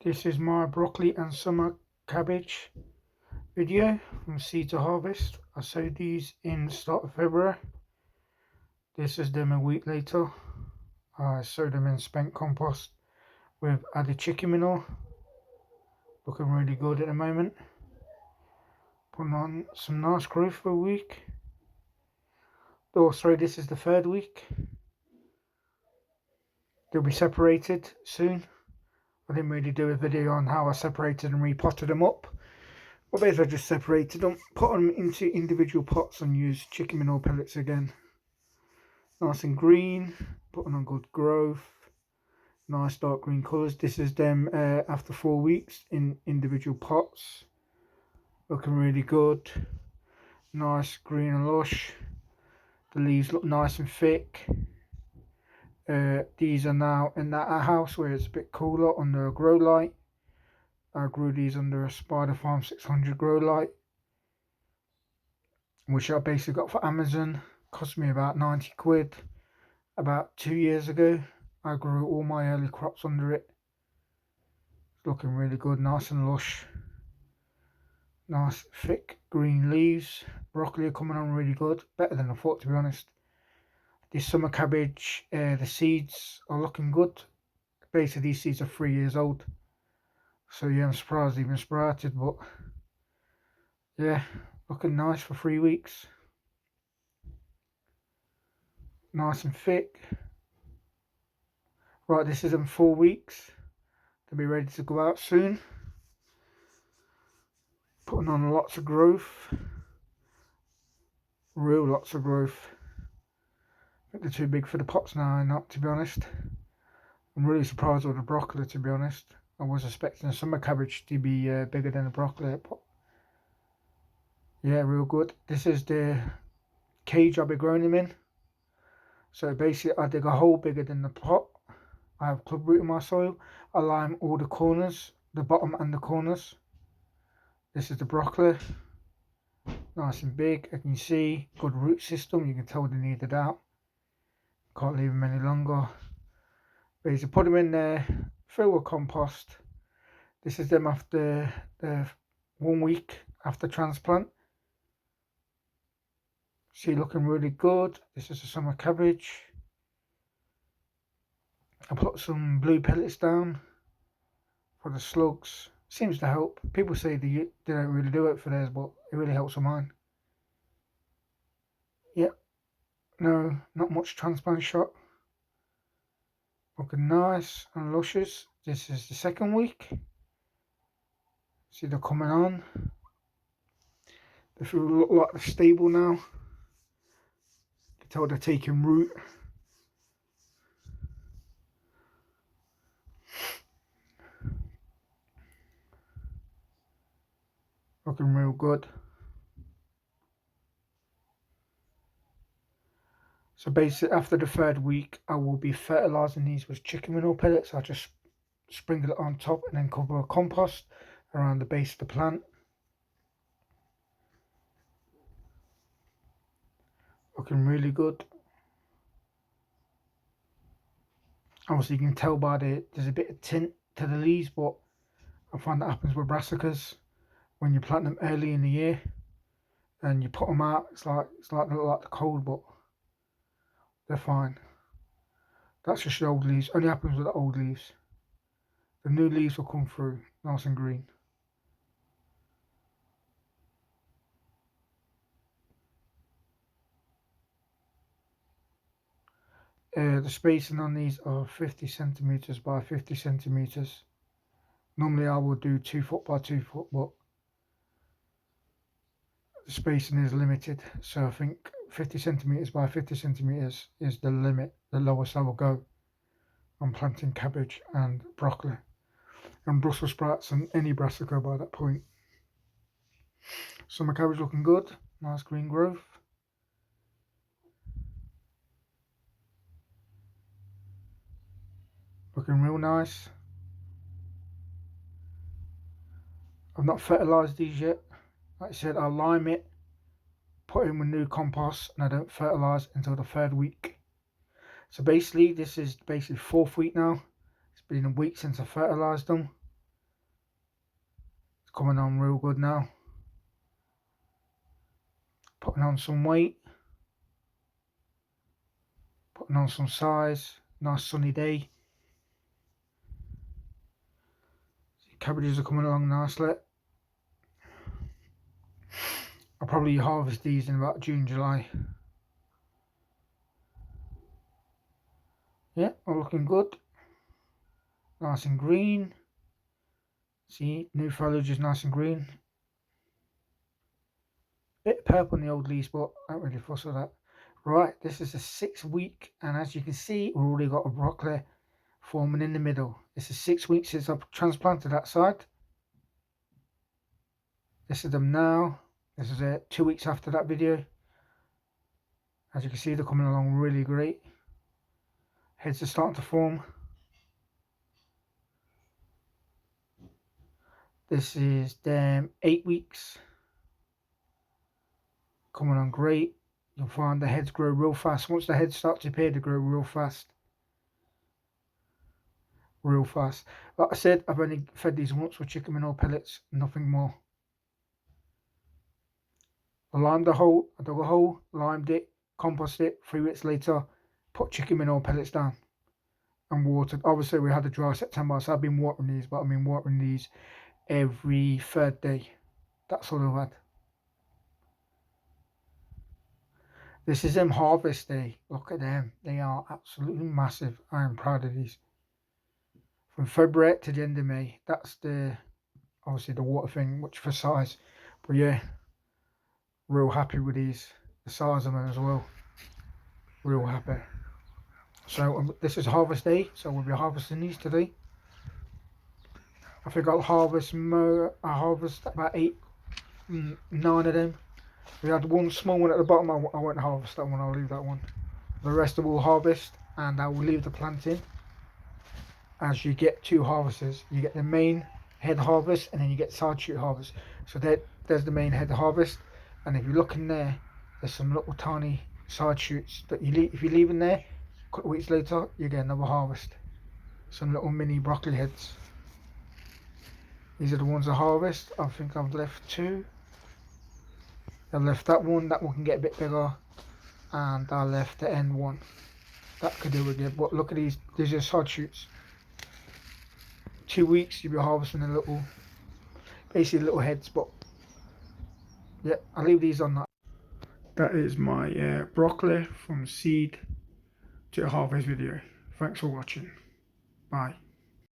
This is my broccoli and summer cabbage video from seed to harvest. I sowed these in the start of February. This is them a week later. I sowed them in spent compost with added chicken manure. Looking really good at the moment. Putting on some nice growth for a week. Oh, sorry, this is the third week. They'll be separated soon. I didn't really do a video on how I separated and repotted them up. Well, basically I just separated them, put them into individual pots and used chicken manure pellets again. Nice and green, putting on good growth, nice dark green colours. This is them after 4 weeks in individual pots. Looking really good, nice green and lush. The leaves look nice and thick. These are now in that house where it's a bit cooler under a grow light. I grew these under a Spider Farm 600 grow light, which I basically got for Amazon. Cost me about 90 quid. About 2 years ago, I grew all my early crops under it. It's looking really good, nice and lush. Nice thick green leaves. Broccoli are coming on really good, better than I thought, to be honest. This summer cabbage, the seeds are looking good. Basically these seeds are 3 years old, so yeah, I'm surprised they even sprouted, but yeah, looking nice for 3 weeks. Nice and thick. Right, this is in 4 weeks. They'll be ready to go out soon. Putting on lots of growth. Real lots of growth. I think they're too big for the pots now, not, to be honest. I'm really surprised with the broccoli, to be honest. I was expecting the summer cabbage to be bigger than the broccoli, but yeah, real good. This is the cage I'll be growing them in. So basically I dig a hole bigger than the pot. I have club root in my soil. I lime all the corners, the bottom and the corners. This is the broccoli. Nice and big. As you can see, good root system. You can tell they needed out. Can't leave them any longer. Basically put them in there, fill with compost. This is them after the 1 week after transplant. See, looking really good. This is a summer cabbage. I put some blue pellets down for the slugs. Seems to help. People say they don't really do it for theirs, but it really helps for mine. Yep. No, not much transplant shot. Looking nice and luscious. This is the second week. See, they're coming on. They feel look like they're stable now. You can tell they're taking root. Looking real good. So basically after the third week I will be fertilising these with chicken manure pellets. I'll just sprinkle it on top and then cover a compost around the base of the plant. Looking really good. Obviously you can tell by there's a bit of tint to the leaves, but I find that happens with brassicas when you plant them early in the year and you put them out. It's like they look like the cold, but they're fine. That's just the old leaves. Only happens with the old leaves. The new leaves will come through nice and green. The spacing on these are 50 centimeters by 50 centimeters. Normally I will do 2 foot by 2 foot, but the spacing is limited. So I think 50 centimeters by 50 centimeters is the limit, the lowest I will go on planting cabbage and broccoli and Brussels sprouts and any brassica by that point. Summer cabbage looking good, nice green growth. Looking real nice. I've not fertilised these yet. Like I said, I'll lime it, put in with new compost, and I don't fertilise until the third week. So basically, this is basically 4th week now. It's been a week since I fertilised them. coming on real good now. Putting on some weight. Putting on some size. Nice sunny day. Cabbages are coming along nicely. I'll probably harvest these in about June, July. Yeah, all looking good. Nice and green. See, new foliage is nice and green. Bit purple on the old leaves, but I don't really fuss with that. Right, this is a 6 week, and as you can see, we've already got a broccoli forming in the middle. This is 6 weeks since I've transplanted that side. This is them now. This is 2 weeks after that video. As you can see, they're coming along really great. Heads are starting to form. This is them 8 weeks. Coming on great. You'll find the heads grow real fast. Once the heads start to appear, they grow real fast. Real fast. Like I said, I've only fed these once with chicken manure pellets, nothing more. I limed the hole, I dug a hole, limed it, composted it. 3 weeks later, put chicken manure pellets down and watered. Obviously, we had a dry September, so I've been watering these, but I've been watering these every third day. That's all I've had. This is them harvest day. Look at them. They are absolutely massive. I am proud of these. From February to the end of May. That's the obviously the water thing, which for size. But yeah, real happy with these. The size of them as well. Real happy. So this is harvest day. So we'll be harvesting these today. I think I'll harvest about 9 of them. We had one small one at the bottom. I won't harvest that one. I'll leave that one. The rest I will harvest, and I will leave the planting. As you get 2 harvests, you get the main head harvest, and then you get side shoot harvest. So there's the main head harvest, and if you look in there, there's some little tiny side shoots that you leave. If you leave in there, a couple of weeks later, you get another harvest. Some little mini broccoli heads. These are the ones I harvest. I think I've left 2. I left that one can get a bit bigger, and I left the end one. That could do with it, but look at these are just side shoots. 2 weeks you'll be harvesting basically little heads, but yeah, I'll leave these on that. That is my broccoli from seed to harvest video. Thanks for watching. Bye.